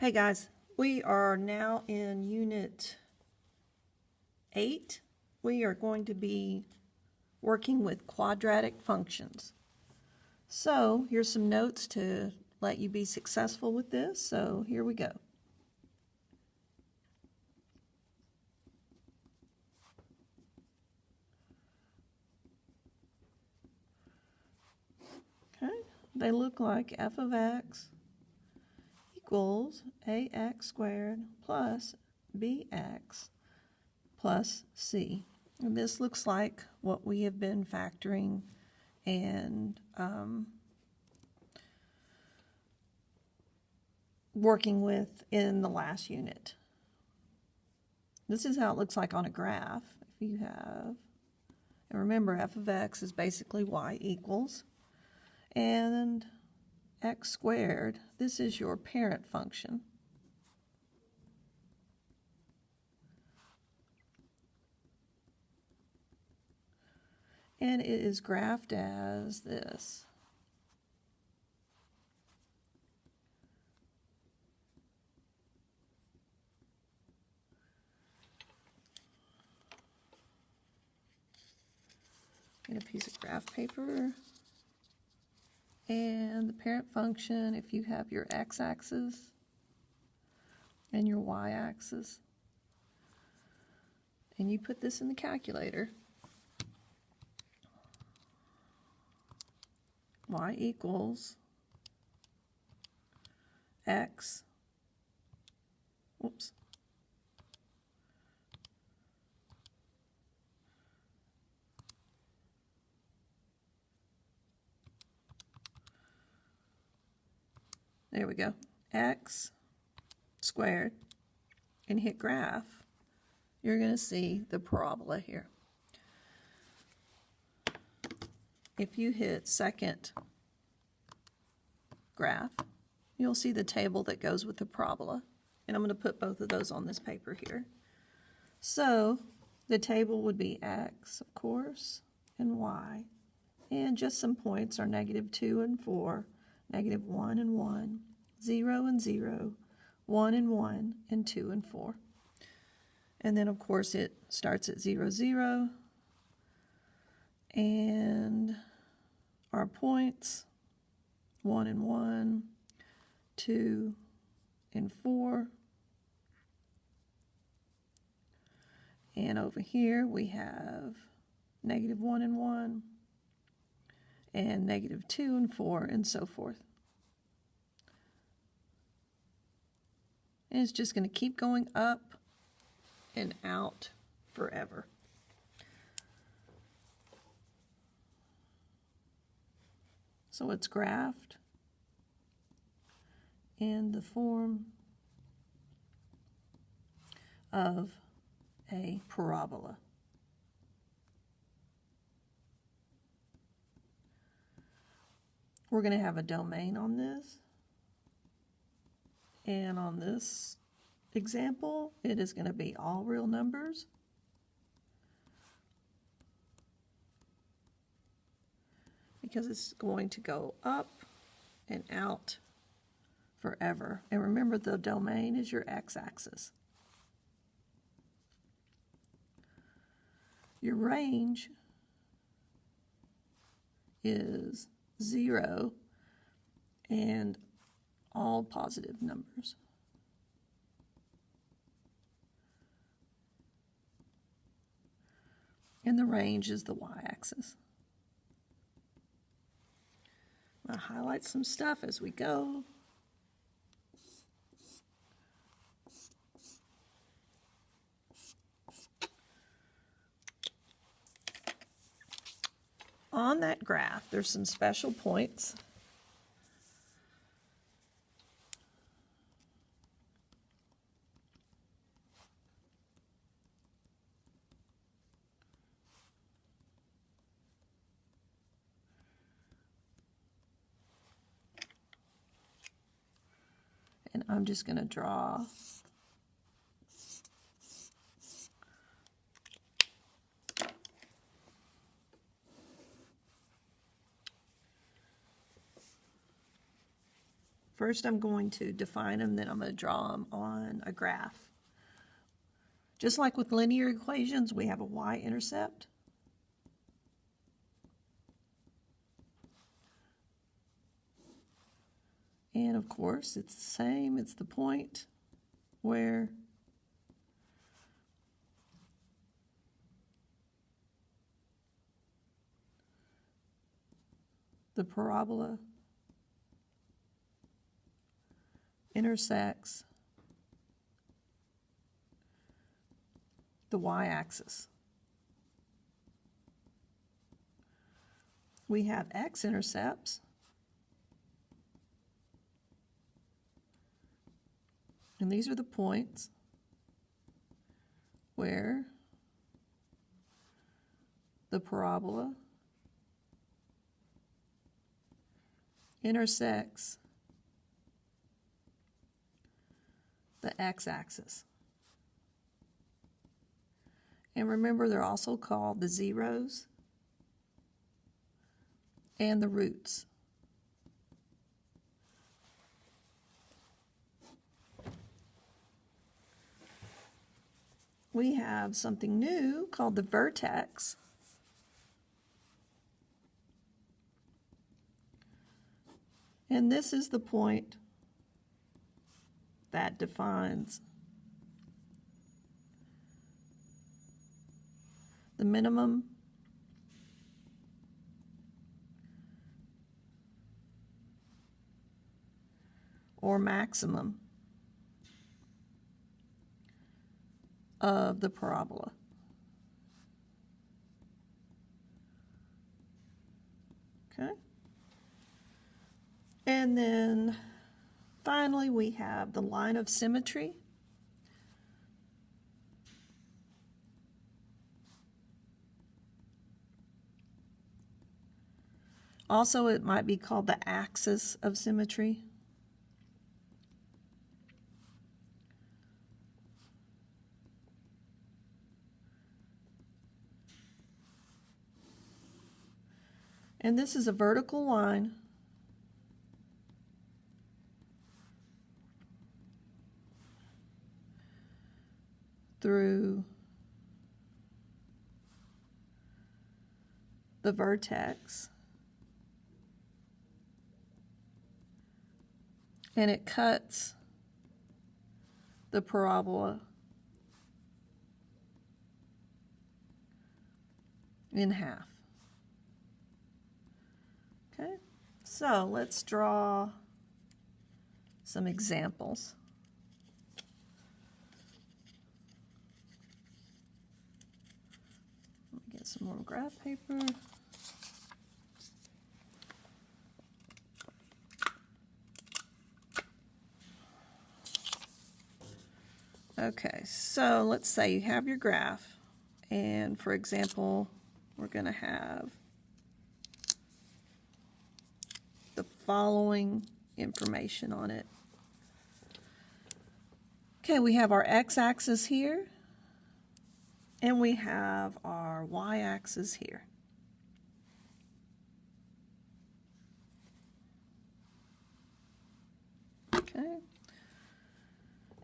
Hey guys, we are now in Unit 8. We are going to be working with quadratic functions. So here's some notes to let you be successful with this. So here we go. Okay, they look like f of x equals ax squared plus bx plus c. And this looks like what we have been factoring and working with in the last unit. This is how it looks like on a graph. If you have, and remember f of x is basically y equals, and x squared, this is your parent function. And it is graphed as this. Get a piece of graph paper. And the parent function, if you have your x-axis and your y-axis, and you put this in the calculator, y equals x, whoops, there we go, x squared, and hit graph, you're going to see the parabola here. If you hit second graph, you'll see the table that goes with the parabola. And I'm going to put both of those on this paper here. So the table would be x, of course, and y. And just some points are -2 and 4, -1 and 1, 0 and 0, 1 and 1, and 2 and 4. And then, of course, it starts at 0, 0. And our points, 1 and 1, 2 and 4. And over here we have -1 and 1, and -2 and 4, and so forth. And it's just going to keep going up and out forever. So it's graphed in the form of a parabola. We're going to have a domain on this. And on this example, it is going to be all real numbers. Because it's going to go up and out forever. And remember, the domain is your x-axis. Your range is 0 and all positive numbers. And the range is the y-axis. I'll highlight some stuff as we go. On that graph, there's some special points. And I'm just going to draw First I'm going to define them, then I'm going to draw them on a graph. Just like with linear equations, we have a y-intercept. And of course, it's the same. It's the point where the parabola intersects the y-axis. We have x-intercepts, and these are the points where the parabola intersects the x-axis. And remember, they're also called the zeros and the roots. We have something new called the vertex. And this is the point that defines the minimum or maximum of the parabola. Okay. And then finally we have the line of symmetry. Also, it might be called the axis of symmetry. And this is a vertical line through the vertex, and it cuts the parabola in half. Okay, so let's draw some examples. Let me get some more graph paper. Okay, so let's say you have your graph, and for example, we're going to have the following information on it. Okay, we have our x-axis here, and we have our y-axis here. Okay.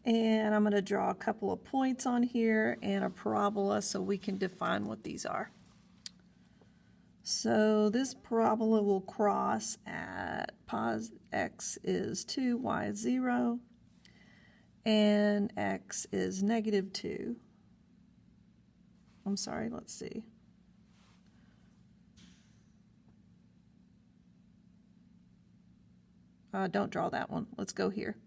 And I'm going to draw a couple of points on here and a parabola so we can define what these are. So this parabola will cross at x is 2, y is 0, and x is negative 2. I'm sorry, let's see. Don't draw that one. Let's go here.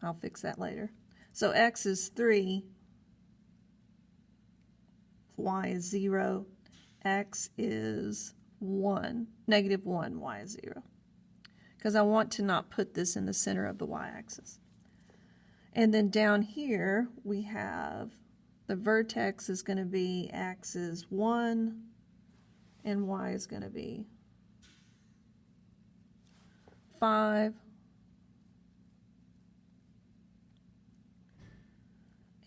I'll fix that later. So x is 3, y is 0, x is 1, negative 1, y is 0. Because I want to not put this in the center of the y-axis. And then down here we have the vertex is going to be x is 1 and y is going to be 5.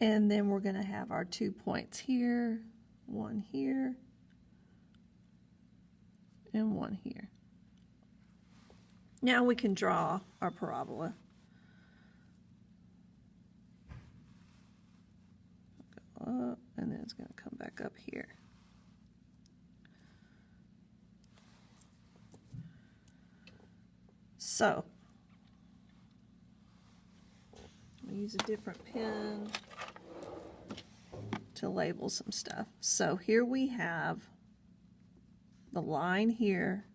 And then we're going to have our 2 points here, one here, and 1 here. Now we can draw our parabola. Go up, and then it's going to come back up here. So, I'll use a different pen to label some stuff. So here we have the line here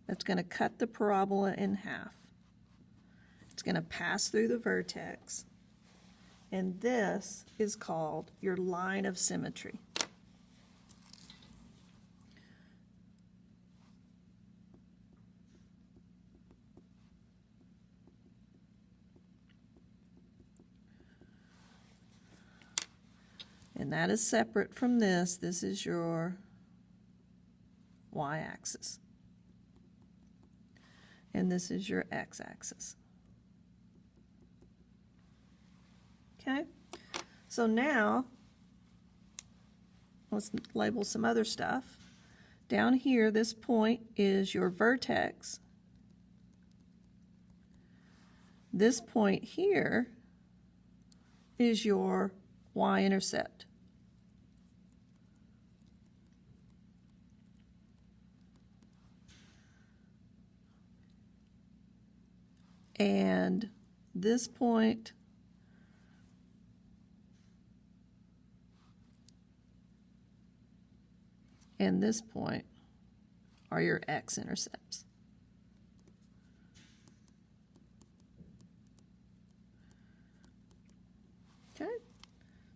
that's going to cut the parabola in half. It's going to pass through the vertex, and this is called your line of symmetry. And that is separate from this. This is your y-axis. And this is your x-axis. Okay? So now, let's label some other stuff. Down here, this point is your vertex. This point here is your y-intercept. And this point and this point are your x-intercepts. Okay,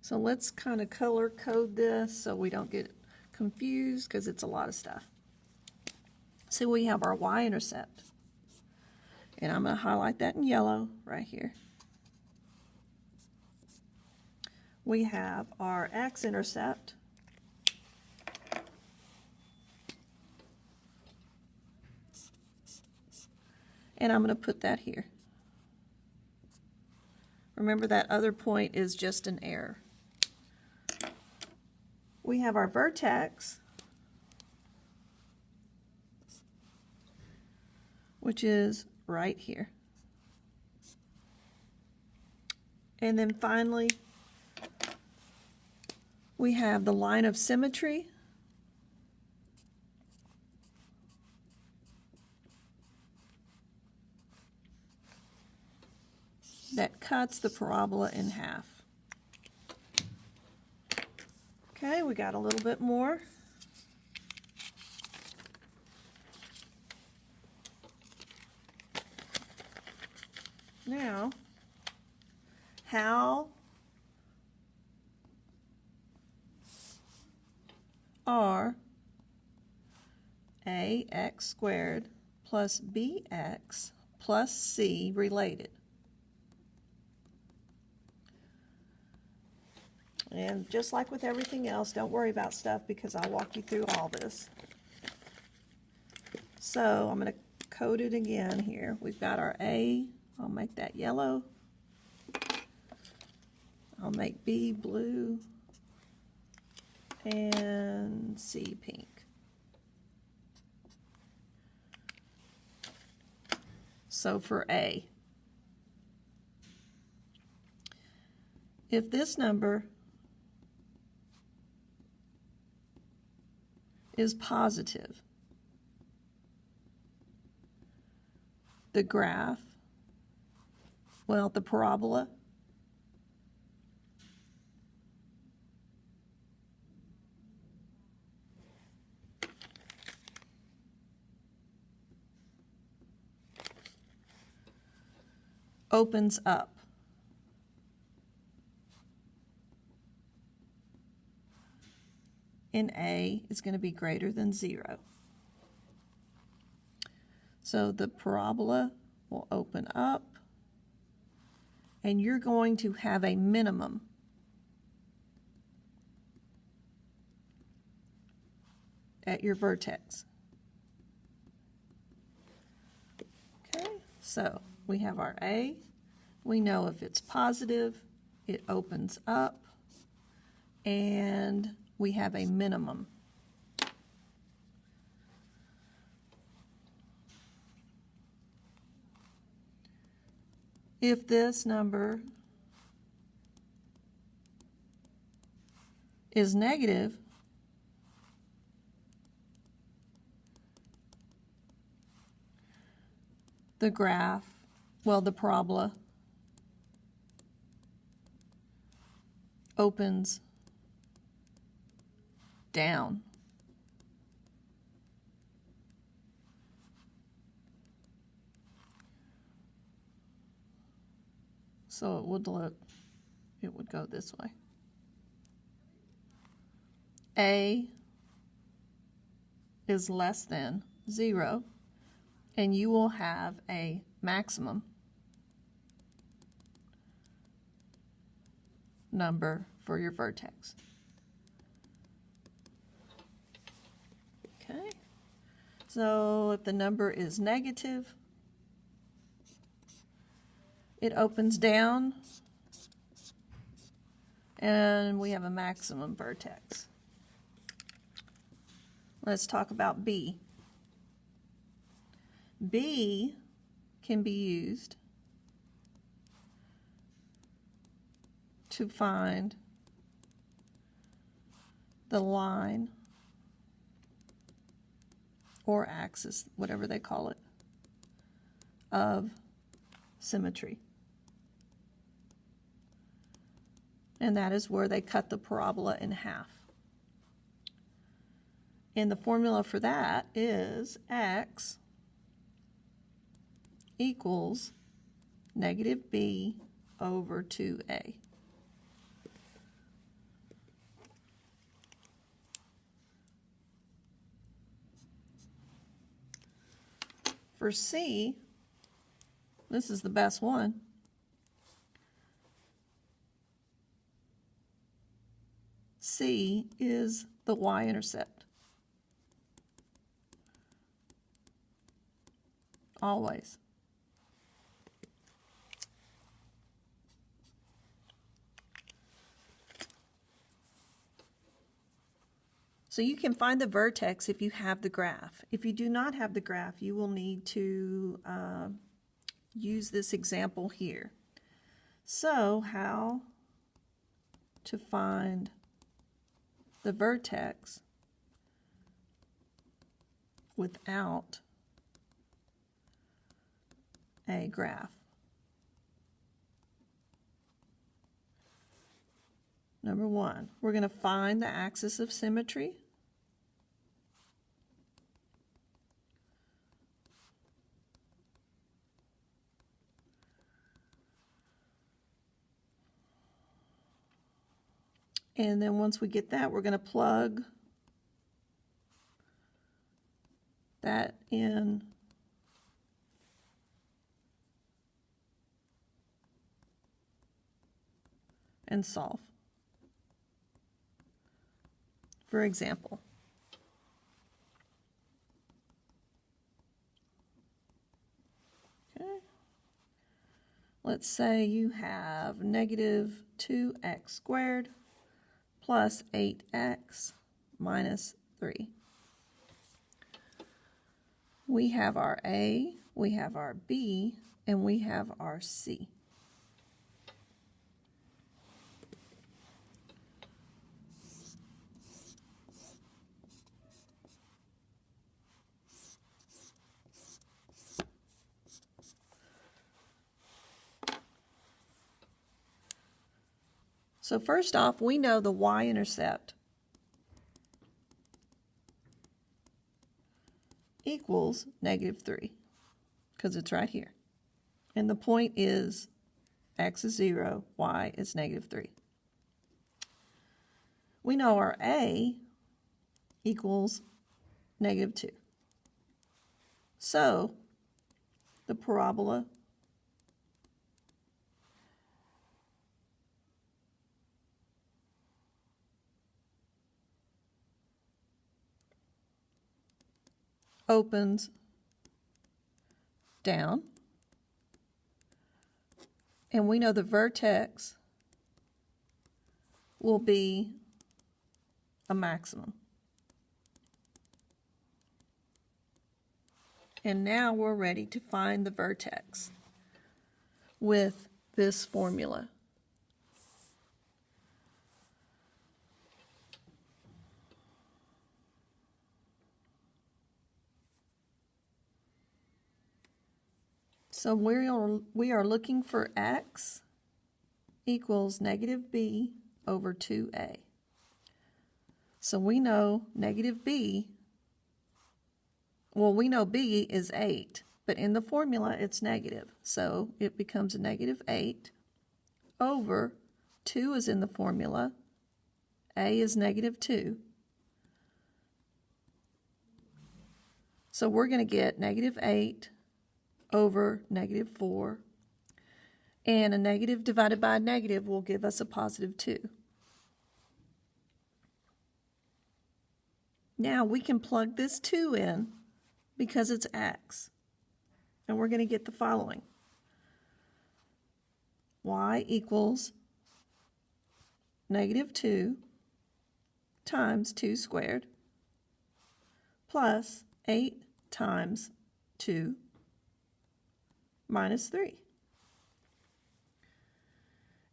so let's kind of color code this so we don't get confused because it's a lot of stuff. So we have our y-intercept. And I'm going to highlight that in yellow right here. We have our x-intercept. And I'm going to put that here. Remember, that other point is just an error. We have our vertex, which is right here. And then finally, we have the line of symmetry. That cuts the parabola in half. Okay, we got a little bit more. Now, how are ax squared plus bx plus c related? And just like with everything else, don't worry about stuff because I'll walk you through all this. So I'm going to code it again here. We've got our A. I'll make that yellow. I'll make B blue and C pink. So for A, if this number is positive, the graph, well, the parabola opens up. And A is going to be greater than 0. So the parabola will open up, and you're going to have a minimum at your vertex. Okay, so we have our A. We know if it's positive, it opens up, and we have a minimum. if this number is negative, the graph, well, the parabola opens down. So it would go this way. A is less than 0, and you will have a maximum number for your vertex. Okay, so if the number is negative, it opens down, and we have a maximum vertex. Let's talk about B. B can be used to find the line or axis, whatever they call it, of symmetry. And that is where they cut the parabola in half. And the formula for that is x equals negative b over 2a. For C, this is the best one. C is the y-intercept. Always. So you can find the vertex if you have the graph. If you do not have the graph, you will need to use this example here. So how to find the vertex without a graph. Number one, we're going to find the axis of symmetry. And then once we get that, we're going to plug that in and solve. For example, okay, let's say you have negative 2x squared plus 8x minus 3. We have our A, we have our B, and we have our C. So first off, we know the y-intercept equals negative 3, because it's right here. And the point is x is 0, y is negative 3. We know our A equals negative 2. So the parabola opens down, and we know the vertex will be a maximum. And now we're ready to find the vertex. with this formula. So we are looking for x equals negative b over 2a. So we know negative b, well, we know b is 8, but in the formula it's negative. So it becomes a negative 8 over 2 is in the formula, a is negative 2. So we're going to get negative 8 over negative 4, and a negative divided by a negative will give us a positive 2. Now we can plug this 2 in because it's x, and we're going to get the following. Y equals negative 2 times 2 squared plus 8 times 2 minus 3.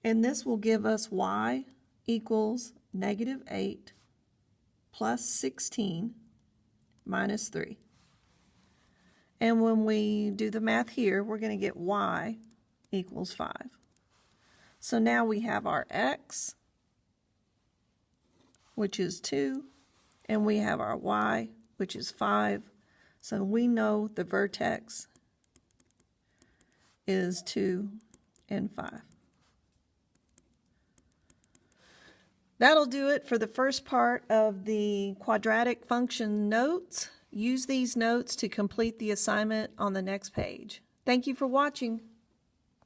And this will give us y equals negative 8 plus 16 minus 3. And when we do the math here, we're going to get y equals 5. So now we have our x, which is 2, and we have our y, which is 5. So we know the vertex is 2 and 5. That'll do it for the first part of the quadratic function notes. Use these notes to complete the assignment on the next page. Thank you for watching.